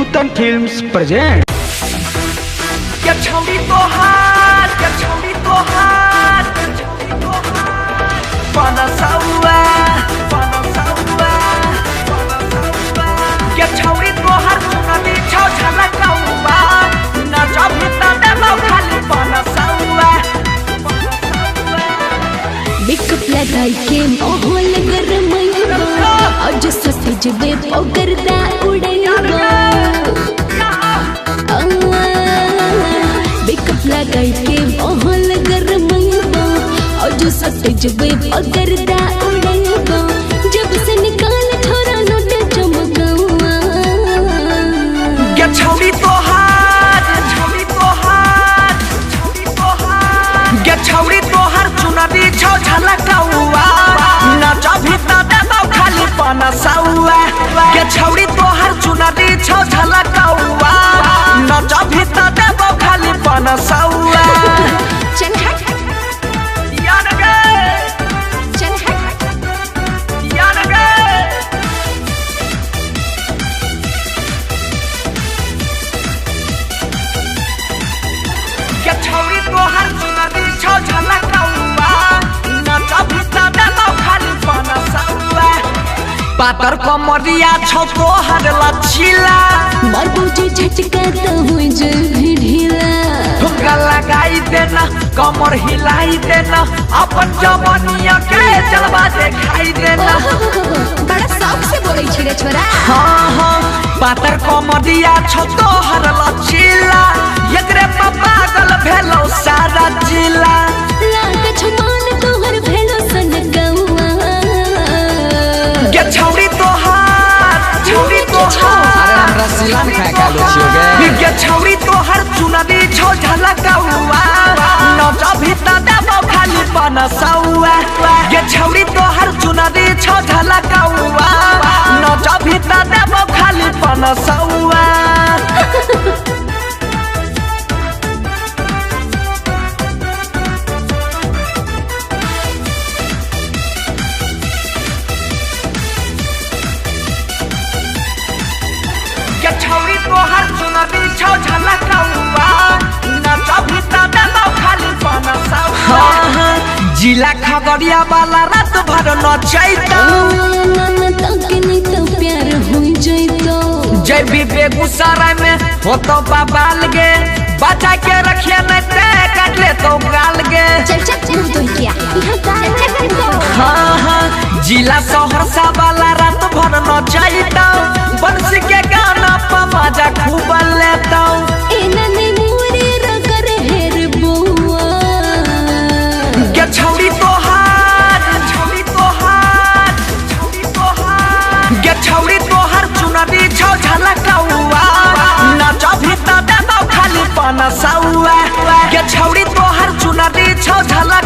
नूतन films present. क्या छौड़ी तोहार, क्या छौड़ी तोहार, पनसौआ, पनसौआ, क्या छौड़ी तोहार चुनरी छौ झलकौआ, नजर भीतर देलौ खाली पनसौआ। मेकअप लगाई के माहौल गरमैबा, आज सफेद बे पगरदा उड़ैबा। मेकअप लगाई के माहौल गरमैबा, आज सफेद बे पगरदा उड़ैबा। जब से निकाल छोरा नोट चमकौआ, क्या छौड़ी तोहार, छौड़ी तोहार, छौड़ी तोहार, क्या छौड़ी तोहार चुनरी छौ झलकौआ, नजर भीतर देलौ खाली पनसौआ। क्या छौड़ी तोहार चुनरी छौ झलकौआ, नजर भीतर देलौ खाली पनसौआ। चल हट यार गे, चल हट। यार गे, क्या छौड़ी तोहार चुनरी छौ झलकौआ, नजर भीतर देलौ खाली पनसौआ। पातर कमरिया छौ तोहर लचीला, बाबूजी झटका तो हुई जो भी ढीला। ठुमका लगाई देना, कमर हिलाई देना, अपन जवानिया के जलवा दिखाई देना। बड़ा शौक से बोलै छी रे छोरा। हाँ हाँ, पातर कमरिया छौ तोहर लचीला, एकरे पर पागल भेलौ सारा जिला। लाग छमान तोहर भेलो सन गौआ, के छौड़ी तोहार, छौड़ी तोहार, रसीलान खाए का लोचियोगे। के छौड़ी तोहर चुनरी छौ झलकौआ, नजर भीतर देलौ खाली पनसौआ। के छौड़ी तोहर चुनरी छौ झलकौआ, नजर भीतर देलौ खाली पनसौआ। क्या छौड़ी तोहर चुनरी छौ झलकौआ, नजर भीतर देलौ खाली पनसौआ। जिला खगड़िया वाला रात भर नचैतौ, तकनी तो प्यार हुई जैतो। जय भी बेगूसराय में होतो बबाल गे, बचा के रखिए नहीं ते काट ले तो गाल गे। चल चल मुंह धोई किया चल चल। हाँ हाँ, जिला सहरसा वाला रात भर नचैतौ, बंसी के गाना पर मजा खूब लेतौ। एना नहीं मोरे रगर हेर बुआ, क्या छौड़ी तोहार, छौड़ी तोहार, छौड़ी तोहार, क्या छौड़ी तोहार चुनरी छौ झलकौआ, नजर भीतर देलौ खाली पनसौआ। क्या छौड़ी तोहार चुनरी छौ झलकौआ,